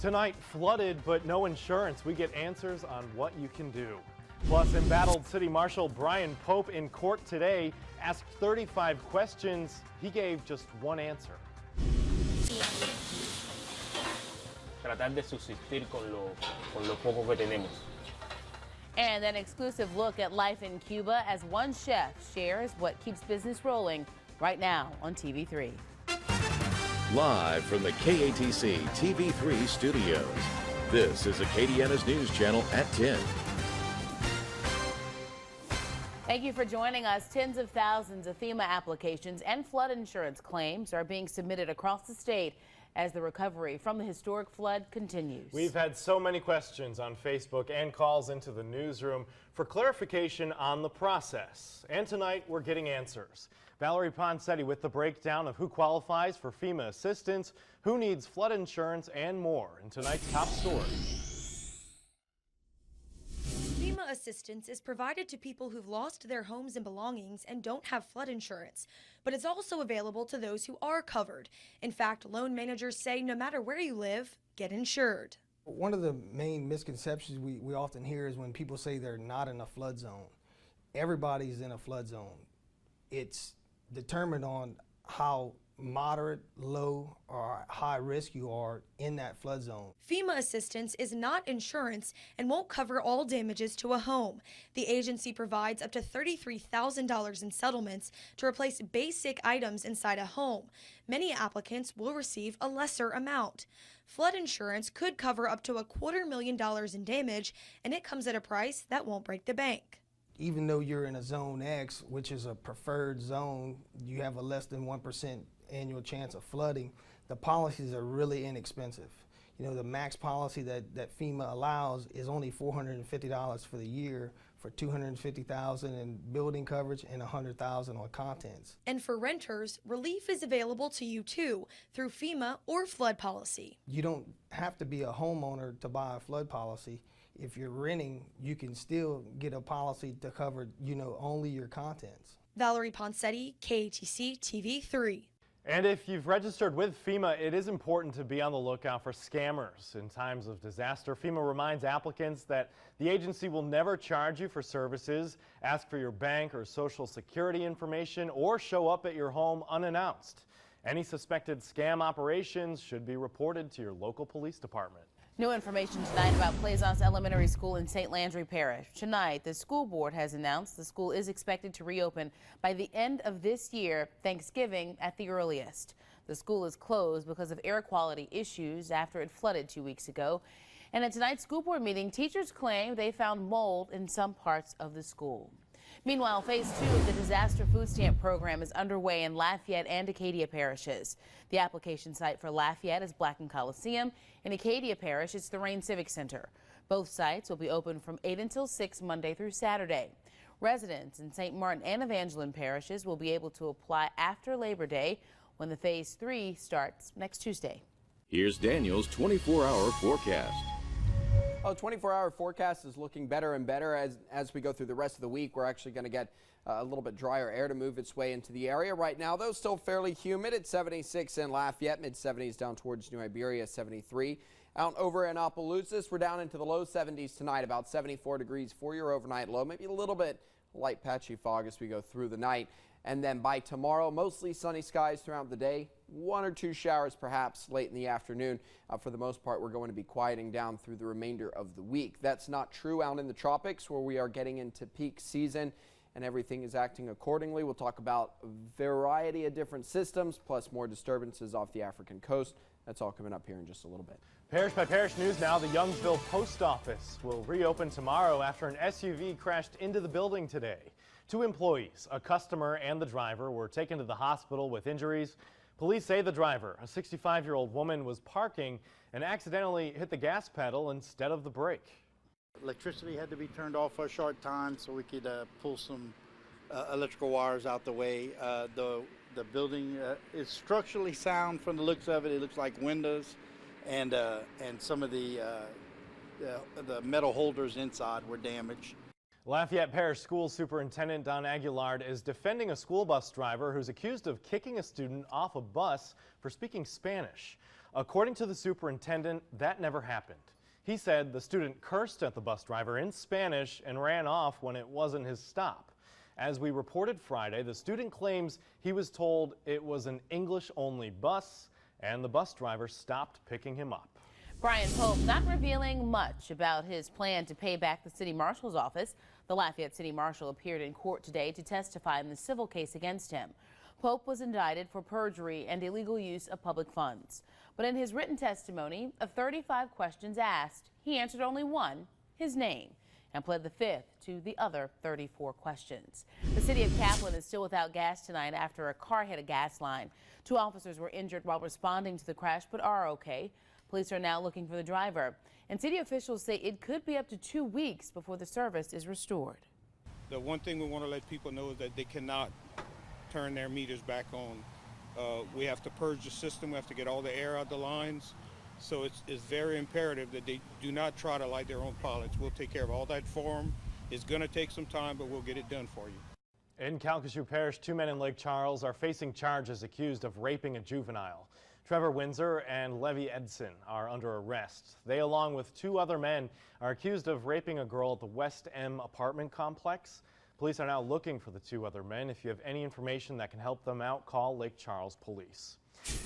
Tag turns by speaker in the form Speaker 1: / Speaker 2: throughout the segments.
Speaker 1: Tonight, flooded but no insurance. We get answers on what you can do. Plus, embattled City Marshal Brian Pope in court today asked 35 questions. He gave just one answer.
Speaker 2: Tratar de subsistir con lo poco que tenemos.
Speaker 3: And an exclusive look at life in Cuba as one chef shares what keeps business rolling right now on TV3.
Speaker 4: Live from the KATC TV3 studios, this is Acadiana's News Channel at 10.
Speaker 3: Thank you for joining us. Tens of thousands of FEMA applications and flood insurance claims are being submitted across the state as the recovery from the historic flood continues.
Speaker 1: We've had so many questions on Facebook and calls into the newsroom for clarification on the process. And tonight we're getting answers. Valerie Poncetti with the breakdown of who qualifies for FEMA assistance, who needs flood insurance, and more in tonight's top story.
Speaker 5: FEMA assistance is provided to people who've lost their homes and belongings and don't have flood insurance, but it's also available to those who are covered. In fact, loan managers say no matter where you live, get insured.
Speaker 6: One of the main misconceptions we often hear is when people say they're not in a flood zone. Everybody's in a flood zone. It's determined on how moderate, low, or high risk you are in that flood zone.
Speaker 5: FEMA assistance is not insurance and won't cover all damages to a home. The agency provides up to $33,000 in settlements to replace basic items inside a home. Many applicants will receive a lesser amount. Flood insurance could cover up to $250,000 in damage, and it comes at a price that won't break the bank.
Speaker 6: Even though you're in a Zone X, which is a preferred zone, you have a less than 1% annual chance of flooding. The policies are really inexpensive. You know, the max policy that FEMA allows is only $450 for the year for $250,000 in building coverage and $100,000 on contents.
Speaker 5: And for renters, relief is available to you too through FEMA or flood policy.
Speaker 6: You don't have to be a homeowner to buy a flood policy. If you're renting, you can still get a policy to cover, only your contents.
Speaker 5: Valerie Poncetti, KATC TV3.
Speaker 1: And if you've registered with FEMA, it is important to be on the lookout for scammers. In times of disaster, FEMA reminds applicants that the agency will never charge you for services, ask for your bank or social security information, or show up at your home unannounced. Any suspected scam operations should be reported to your local police department.
Speaker 3: New information tonight about Plaisance Elementary School in St. Landry Parish. Tonight, the school board has announced the school is expected to reopen by the end of this year, Thanksgiving at the earliest. The school is closed because of air quality issues after it flooded 2 weeks ago. And at tonight's school board meeting, teachers claim they found mold in some parts of the school. Meanwhile, phase 2 of the disaster food stamp program is underway in Lafayette and Acadia parishes. The application site for Lafayette is Blacken Coliseum. In Acadia Parish, it's the Rain Civic Center. Both sites will be open from 8 until 6 Monday through Saturday. Residents in St. Martin and Evangeline parishes will be able to apply after Labor Day when the phase 3 starts next Tuesday.
Speaker 4: Here's Daniel's 24-hour forecast.
Speaker 7: Well, the 24-hour forecast is looking better and better as we go through the rest of the week. We're actually going to get a little bit drier air to move its way into the area. Right now, though, still fairly humid at 76 in Lafayette, mid-70s down towards New Iberia, 73. Out over in Opelousas, we're down into the low 70s tonight, about 74 degrees for your overnight low. Maybe a little bit light patchy fog as we go through the night. And then by tomorrow, mostly sunny skies throughout the day. 1 or 2 showers perhaps late in the afternoon. For the most part, we're going to be quieting down through the remainder of the week. That's not true out in the tropics where we are getting into peak season and everything is acting accordingly. We'll talk about a variety of different systems plus more disturbances off the African coast. That's all coming up here in just a little bit.
Speaker 1: Parish by parish news now. The Youngsville Post Office will reopen tomorrow after an SUV crashed into the building today. 2 employees, a customer and the driver, were taken to the hospital with injuries. Police say the driver, a 65-year-old woman, was parking and accidentally hit the gas pedal instead of the brake.
Speaker 8: Electricity had to be turned off for a short time so we could pull some electrical wires out the way. The building is structurally sound from the looks of it. It looks like windows and some of the metal holders inside were damaged.
Speaker 1: Lafayette Parish School Superintendent Don Aguilard is defending a school bus driver who's accused of kicking a student off a bus for speaking Spanish. According to the superintendent, that never happened. He said the student cursed at the bus driver in Spanish and ran off when it wasn't his stop. As we reported Friday, the student claims he was told it was an English-only bus, and the bus driver stopped picking him up.
Speaker 3: Brian Pope not revealing much about his plan to pay back the city marshal's office. The Lafayette City Marshal appeared in court today to testify in the civil case against him. Pope was indicted for perjury and illegal use of public funds. But in his written testimony, of 35 questions asked, he answered only one, his name, and pled the fifth to the other 34 questions. The city of Kaplan is still without gas tonight after a car hit a gas line. 2 officers were injured while responding to the crash but are okay. Police are now looking for the driver. And city officials say it could be up to 2 weeks before the service is restored.
Speaker 9: The one thing we want to let people know is that they cannot turn their meters back on. We have to purge the system. We have to get all the air out the lines. So it's very imperative that they do not try to light their own pilots. We'll take care of all that for them. It's going to take some time, but we'll get it done for you.
Speaker 1: In Calcasieu Parish, 2 men in Lake Charles are facing charges accused of raping a juvenile. Trevor Windsor and Levy Edson are under arrest. They, along with 2 other men, are accused of raping a girl at the West M apartment complex. Police are now looking for the 2 other men. If you have any information that can help them out, call Lake Charles Police.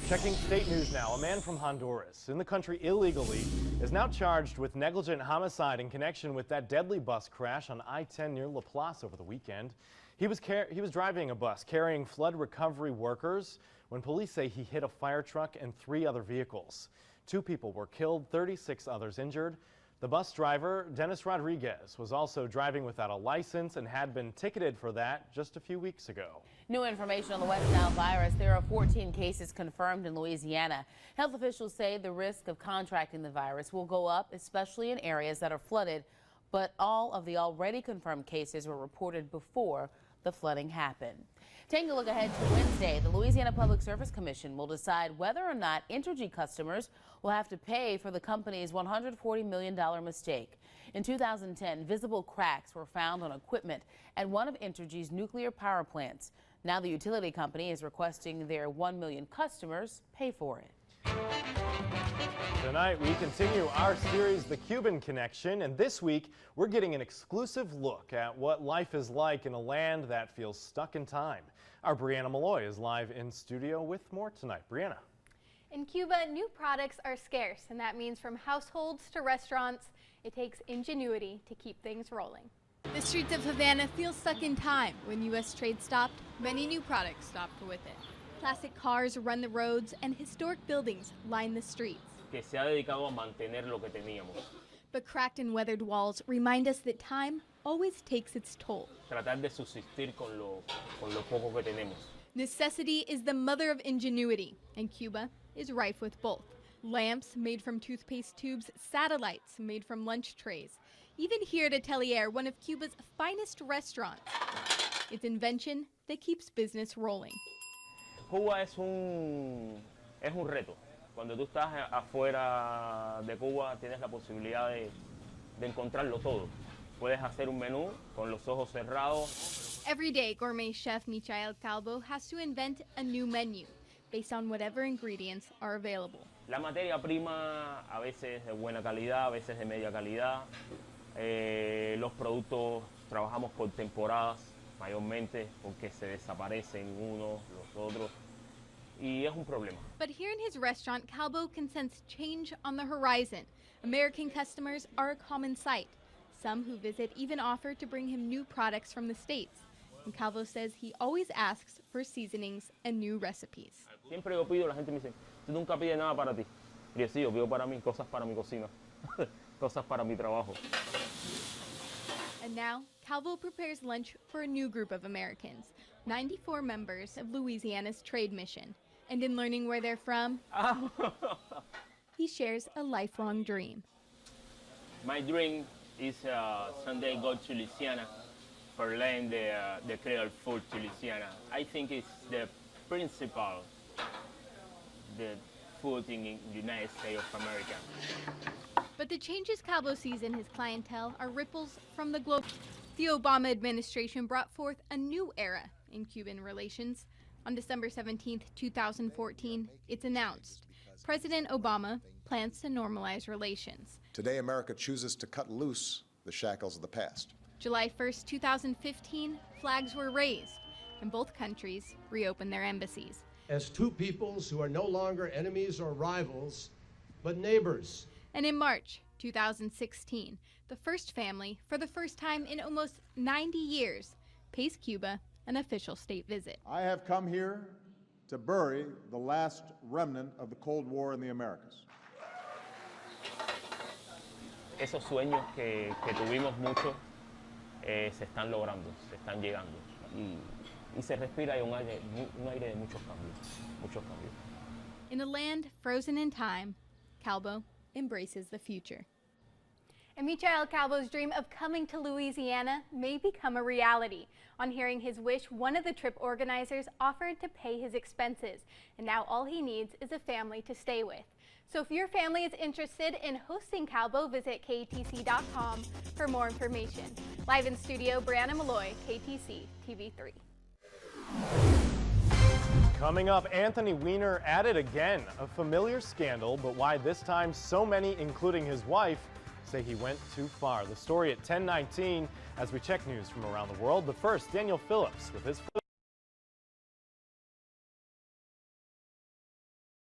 Speaker 1: Checking state news now. A man from Honduras in the country illegally is now charged with negligent homicide in connection with that deadly bus crash on I-10 near La Place over the weekend. He was driving a bus carrying flood recovery workers when police say he hit a fire truck and 3 other vehicles. 2 people were killed, 36 others injured. The bus driver, Dennis Rodriguez, was also driving without a license and had been ticketed for that just a few weeks ago.
Speaker 3: New information on the West Nile virus. There are 14 cases confirmed in Louisiana. Health officials say the risk of contracting the virus will go up, especially in areas that are flooded. But all of the already confirmed cases were reported before the flooding happened. Taking a look ahead to Wednesday, the Louisiana Public Service Commission will decide whether or not Entergy customers will have to pay for the company's $140 million mistake. In 2010, visible cracks were found on equipment at one of Entergy's nuclear power plants. Now the utility company is requesting their 1 million customers pay for it.
Speaker 1: Tonight, we continue our series, The Cuban Connection, and this week, we're getting an exclusive look at what life is like in a land that feels stuck in time. Our Brianna Malloy is live in studio with more tonight. Brianna.
Speaker 10: In Cuba, new products are scarce, and that means from households to restaurants, it takes ingenuity to keep things rolling.
Speaker 11: The streets of Havana feel stuck in time. When U.S. trade stopped, many new products stopped with it. Classic cars run the roads, and historic buildings line the streets.
Speaker 2: Que se ha dedicado a mantener lo que teníamos.
Speaker 11: But cracked and weathered walls remind us that time always takes its toll.
Speaker 2: Tratar de subsistir con lo poco que tenemos.
Speaker 11: Necessity is the mother of ingenuity, and Cuba is rife with both. Lamps made from toothpaste tubes, satellites made from lunch trays. Even here at Atelier, one of Cuba's finest restaurants. It's invention that keeps business rolling.
Speaker 2: Cuba es un reto. Cuando tú estás afuera de Cuba, tienes la posibilidad de encontrarlo todo. Puedes hacer un menú con los ojos cerrados.
Speaker 11: Every day, gourmet chef Michael Calvo has to invent a new menu based on whatever ingredients are available.
Speaker 2: La materia prima a veces de buena calidad, a veces de media calidad. Los productos trabajamos por temporadas, mayormente porque se desaparecen unos, los otros. Y es un problema.
Speaker 11: But here in his restaurant, Calvo can sense change on the horizon. American customers are a common sight. Some who visit even offer to bring him new products from the States. And Calvo says he always asks for seasonings and new recipes.
Speaker 2: Siempre yo pido, la gente me dice, tú nunca pides nada para ti. Y yo sí, yo pido para mí, cosas para mi cocina, cosas para mi trabajo.
Speaker 11: And now, Calvo prepares lunch for a new group of Americans, 94 members of Louisiana's trade mission. And in learning where they're from, he shares a lifelong dream.
Speaker 2: My dream is someday go to Louisiana for learn the Creole food to Louisiana. I think it's the principal, the food in the United States of America.
Speaker 11: But the changes Calvo sees in his clientele are ripples from the globe. The Obama administration brought forth a new era in Cuban relations. On December 17, 2014, it's announced President Obama plans to normalize relations.
Speaker 12: Today, America chooses to cut loose the shackles of the past.
Speaker 11: July 1st, 2015, flags were raised, and both countries reopened their embassies.
Speaker 13: As two peoples who are no longer enemies or rivals, but neighbors.
Speaker 11: And in March 2016, the first family, for the first time in almost 90 years, pays Cuba an official state visit.
Speaker 14: I have come here to bury the last remnant of the Cold War in the Americas.
Speaker 2: Esos sueños que tuvimos mucho se están logrando, se están llegando. Y se respira un aire de muchos cambios.
Speaker 11: In a land frozen in time, Calvo embraces the future.
Speaker 10: And Michael Calvo's dream of coming to Louisiana may become a reality. On hearing his wish, one of the trip organizers offered to pay his expenses, and now all he needs is a family to stay with. So if your family is interested in hosting Calvo, visit KATC.com for more information. Live in studio, Brianna Malloy, KATC TV3.
Speaker 1: Coming up, Anthony Weiner at it again. A familiar scandal, but why this time so many, including his wife, say he went too far. The story at 10:19 as we check news from around the world. But first, Daniel Phillips with his